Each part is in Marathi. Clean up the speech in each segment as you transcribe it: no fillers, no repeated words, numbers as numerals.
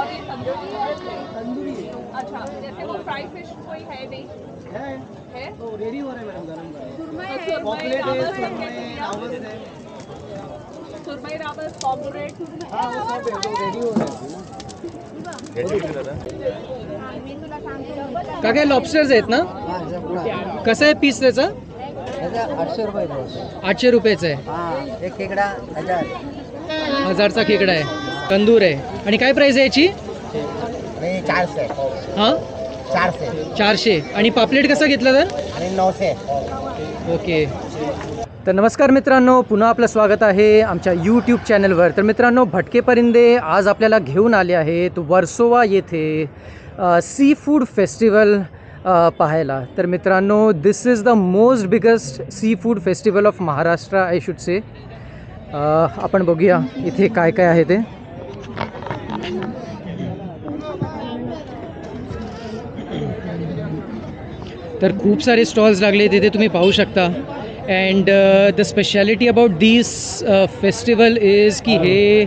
ये तंदूरी अच्छा, जैसे वो फ्राई फिश कोई है नहीं है तो रेडी हो रहे हैं मैडम, गरम गरम पॉपलेट है, सुरमई रावस है। सुरमई रावस पॉपलेट हाँ वो सब है, तो रेडी हो रहे हैं का काय लॉबस्टर्स आहेत ना? हाँ सब पूरा कसं आहे पीस त्याचं? ऐसा 800 रुपये दो। 800 रुपयाचं आहे. हाँ एक केकड़ा 1000। 1000चा खेकडा आहे, तंदूर आहे. आणि काय प्राइस आहे याची? नहीं 400। हां 400 400. आणि पापलेट कसं घेतलं तर? आणि 900। ओके. तर नमस्कार मित्रांनो, पुन्हा आपलं स्वागत आहे आमच्या यूट्यूब चॅनलवर. तर मित्रांनो, भटके परिंदे आज आपल्याला घेऊन आले आहेत वर्सोवा येथे सी फूड फेस्टिवल पाहायला. तर मित्रांनो, this is the most biggest sea food festival of Maharashtra I should say. आपण बघूया इथे काय काय आहे ते. तर खूप सारे स्टॉल्स लागले तिथे तुम्ही पाहू शकता. And the speciality about this festival is की हे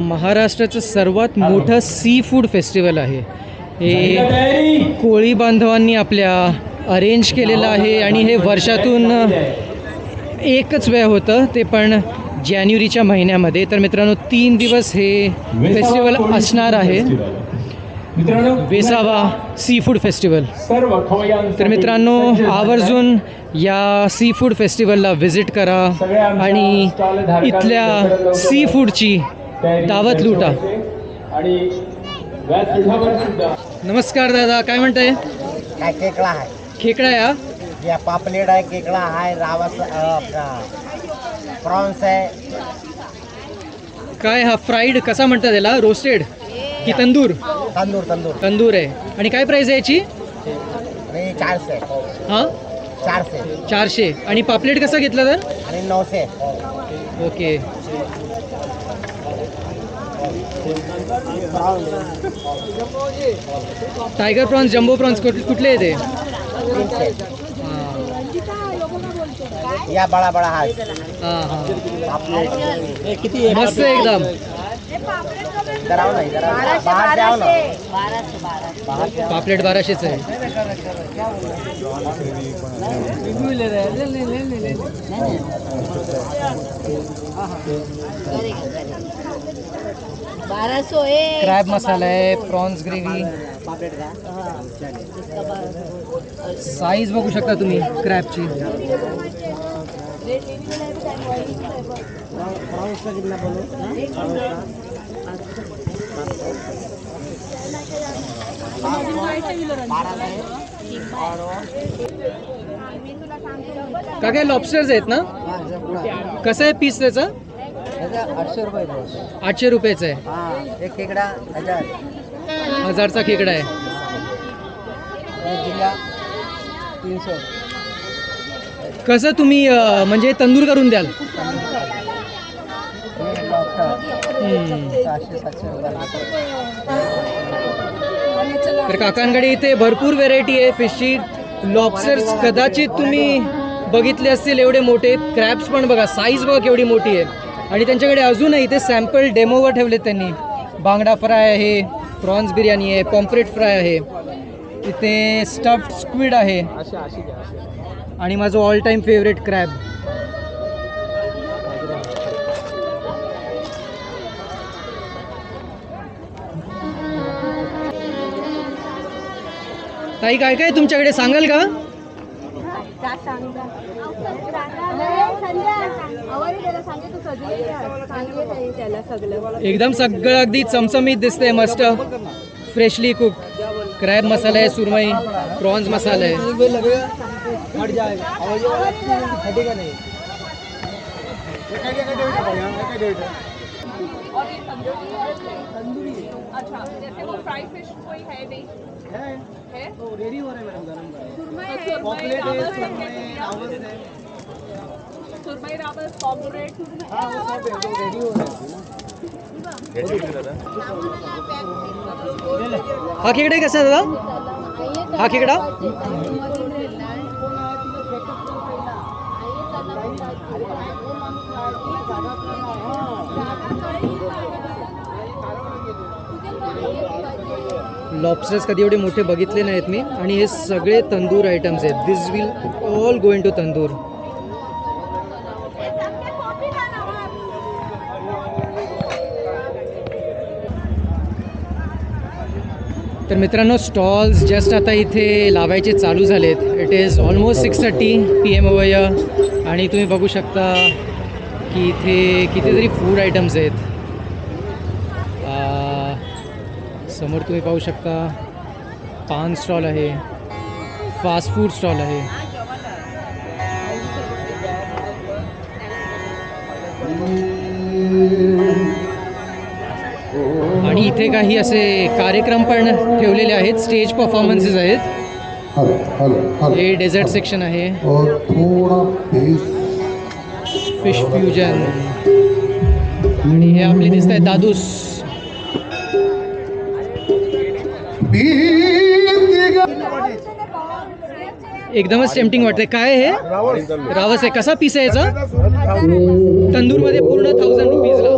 महाराष्ट्राचं सर्वात मोठं सी फूड फेस्टिवल आहे. हे कोळी बांधवांनी आपल्या अरेंज केलेलं आहे आणि हे वर्षातून एकच वेळ होतं, ते पण जानेवारीच्या महिन्यामध्ये. तर मित्रांनो, 3 दिवस हे फेस्टिवल असणार आहे, वेसावा सी फूड फेस्टिवल. तर मित्रांनो, आवर्जून या सी फूड फेस्टिवलला व्हिजिट करा आणि इथल्या सी फूडची दावत लुटा. नमस्कार दादा, काय म्हणताय? काय केकड़ा है, खेकडा आहे हा? या पापलेट है, केकड़ा है, रावस अपना प्रॉन्स है। काय हा फ्राईड कसा म्हणतात त्याला? रोस्टेड की तंदूर? तंदूर तंदूर तंदूर आहे. आणि काय प्राइस आहे याची? नहीं 400। हां 400 400. आणि पापलेट कसं घेतलं तर? आणि 900। Okay. Tiger prawns, jumbo prawns कुठले आहे ते? 300। हां या बड़ा बड़ा है हां हां, पापलेट। किती आहे? मस्त एकदम. इधर आओ ना, इधर आओ, बाहर जाओ ना। बाहर जाओ। पापलेट 1200चं आहे. क्रॅब मसाला आहे, प्रॉन्स ग्रेव्ही. पापलेट का साईज बघू शकता तुम्ही क्रॅबची. प्रॉन्स का कितना बोलो? का काय लॉबस्टर्स आहेत ना? हाँ सब पूरा कसं आहे पीस त्याचं? ऐसा 800 रुपये दो। 800 रुपयाचं आहे. हाँ एक केकड़ा 1000। 1000चा खेकडा आहे. एक झींगा 300। कसं तुम्ही म्हणजे तंदूर करून द्याल? ये लॉबस्टर हम्म. 700 रुपये। तर काकांकडे इथे भरपूर व्हेरायटी आहे फिशची. लॉबस्टर्स कदाचित तुम्ही बघितले असतील, एवढे मोठे. क्रॅब्स पण बघा, साईज बघा केवढी मोठी आहे. आणि त्यांच्याकडे अजूनही इथे सॅम्पल डेमोवर ठेवलेत त्यांनी. बांगडा फ्राय आहे, प्रॉन्स बिर्याणी आहे, पॉम्फ्रेट फ्राय आहे, इथे स्टफ्ड स्क्विड आहे आणि माझं ऑल टाईम फेवरेट क्रॅब. ताई, काय काय तुमच्याकडे सांगाल का? एकदम सगळं अगदी चमचमीत दिसतंय, मस्त फ्रेशली कुक. क्रॅब मसाला आहे, सुरमई, प्रॉन्स मसाला आहे. हट जाएगा हटेगा नहीं। और ये तंदूरी अच्छा, जैसे वो फ्राई फिश कोई है नहीं है तो रेडी हो रहे हैं मैडम, गरम गरम पॉपलेट है, सुरमई रावस है। सुरमई रावस पॉपलेट हाँ वो सब है, तो रेडी हो रहे हैं। हा खेकडा कसा आहे दादा? हा खेकडा लॉबस्टर्स कधी एवढे मोठे बघितले नाहीत मी. आणि हे सगळे तंदूर आयटम्स आहेत. This will all go in to tandoor. तर मित्रांनो, स्टॉल्स जस्ट आता इथे लावायचे चालू झालेत. It is almost 6:30 PM over here. आणि तुम्ही बघू शकता की इथे कितीतरी फूड आयटम्स आहेत. समोर तुम्ही पाहू शकता पान स्टॉल आहे, फास्ट फूड स्टॉल आहे. आणि इथे काही असे कार्यक्रम पण ठेवलेले आहेत. स्टेज परफॉर्मन्सेस आहेत. हे डेझर्ट सेक्शन आहे. Fish fusion. आणि हे आपले दिसत आहेत दादूस. एकदमच टेम्पटिंग वाटते. काय हे? रावस आहे. कसा पीस आहे याचा? तंदूरमध्ये पूर्ण 1000 रुपीजला.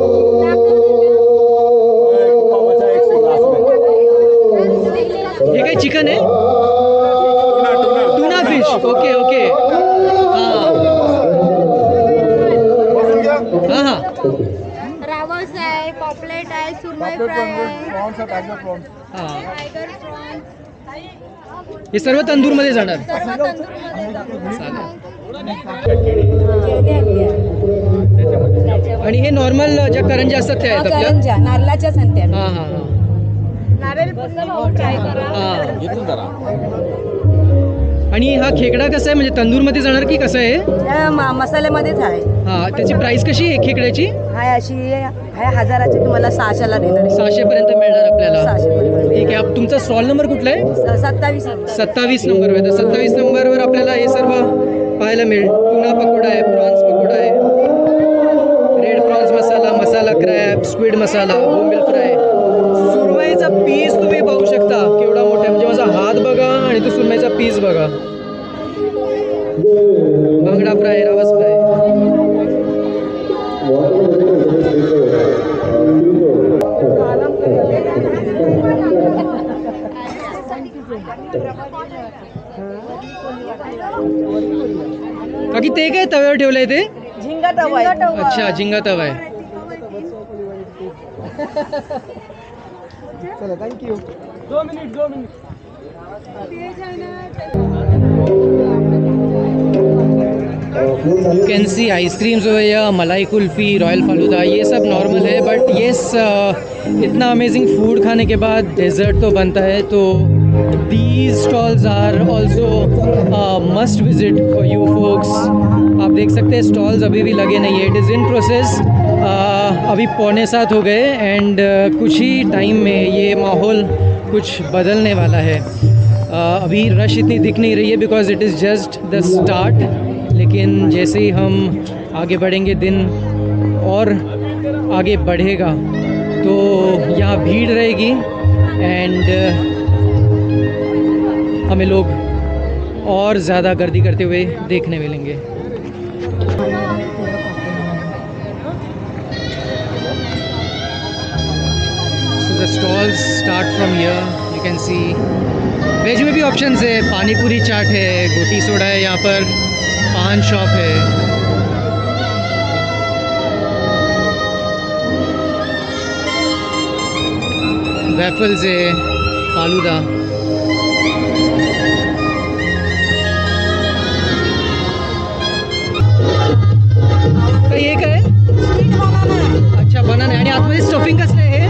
हे काय चिकन आहे? Tuna fish. Okay okay. हां हां. रावस आहे, पॉपलेट आहे, सुरमई फ्राय आहे. हां. हे सर्व तंदूरमध्ये जाणार. आणि हे नॉर्मल ज्या करंज्या असतात त्या आहेत आपल्या नारळाच्या संत्या. हां हां हां. आणि हा खेकडा कसा आहे, म्हणजे तंदूरमध्ये जाणार की कसं आहे? मसाल्यामध्येच आहे. हां. त्याची प्राइस कशी आहे खेकड्याची? हाय अशी हाय 1000ची तुम्हाला 600ला देणार. 600 पर्यंत मिळणार आपल्याला. 600 पर्यंत. ठीक आहे. तुमचा स्टॉल नंबर कुठला आहे? 27 नंबर आहे. तर 27 नंबरवर आपल्याला हे सर्व पाहायला मिळेल. टुना पकोडा आहे, प्रॉन्स पकोडा आहे, रेड प्रॉन्स मसाला, मसाला क्रॅब, स्क्विड मसाला, बोंबील फ्राय. सुरमईचा पीस तुम्ही पाहू शकता केवढा मोठा आहे. म्हणजे माझा हात बघा आणि तो सुरमईचा पीस बघा. बांगडा फ्राय, रावस फ्राय. बाकी ते काय तव्यावर ठेवलंय ते? झिंगा तवा आहे. अच्छा, झिंगा तवा आहे. चला, thank you. 2 minute. You can see ice creams हो या मलाई कुल्फ़ी, रॉयल फालूदा, ये सब नॉर्मल है. बट येस, इतना अमेजिंग फूड खाने के बाद डेजर्ट तो बनता है. तो these stalls are also must visit for you folks. आप देख सकते हैं स्टॉल्स अभी भी लगे नहीं है. It is in process. अभी 6:45 हो गए एंड कुछ ही टाइम में ये माहौल कुछ बदलने वाला है. अभी रश इतनी दिख नहीं रही है because it is just the start. लेकिन जैसे ही हम आगे बढ़ेंगे, दिन और आगे बढ़ेगा तो यहाँ भीड़ रहेगी एंड हमें लोग और ज़्यादा गर्दी करते हुए देखने मिलेंगे. So the stalls start from here. You can see veg में भी ऑप्शंस है. पानी पूरी चाट है, गोटी सोडा है, यहाँ पर पान शॉप है. वेफल्स है, फालूदा. ये काय आहे? अच्छा, बनाना. आणि आतमध्ये स्टफिंग कसलं आहे?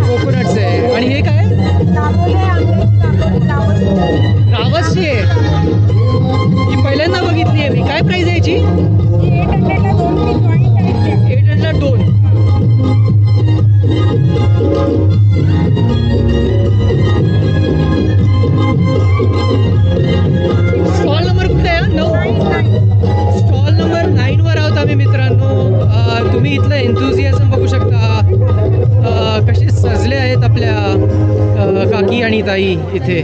कोकोनट्स आहे. आणि हे काय? रावसची आहे. ही पहिल्यांदा बघितली आहे मी. काय प्राइस आहे याची? 800ला 2. स्टॉल नंबर कुठे आहे? 9. स्टॉल नंबर 9वर आहोत आम्ही मित्रांनो. तुम्ही इथलं एन्थुझियाझम बघू शकता. कसे सजले आहेत आपल्या काकी आणि ताई इथे.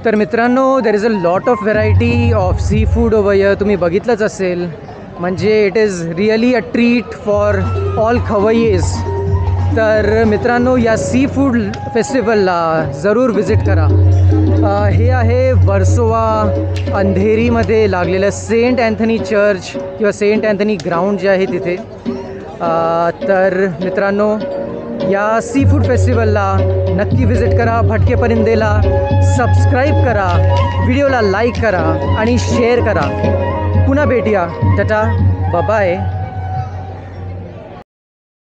तर मित्रांनो, there is a lot of variety of sea food over here. तुम्ही बघितलंच असेल. म्हणजे it is really a treat for all खवय्येज. तर मित्रांनो, या सी फूड फेस्टिवलला जरूर विजिट करा. हे आहे वर्सोवा अंधेरीमध्ये लागलेलं सेंट अँथनी चर्च किंवा सेंट अँथनी ग्राउंड जे आहे तिथे. तर मित्रांनो, या सी फूड फेस्टिवलला नक्की विजिट करा. भटके परिंदेला सबस्क्राईब करा, व्हिडिओला लाईक करा आणि शेअर करा. पुन्हा भेटूया. टाटा, बाय.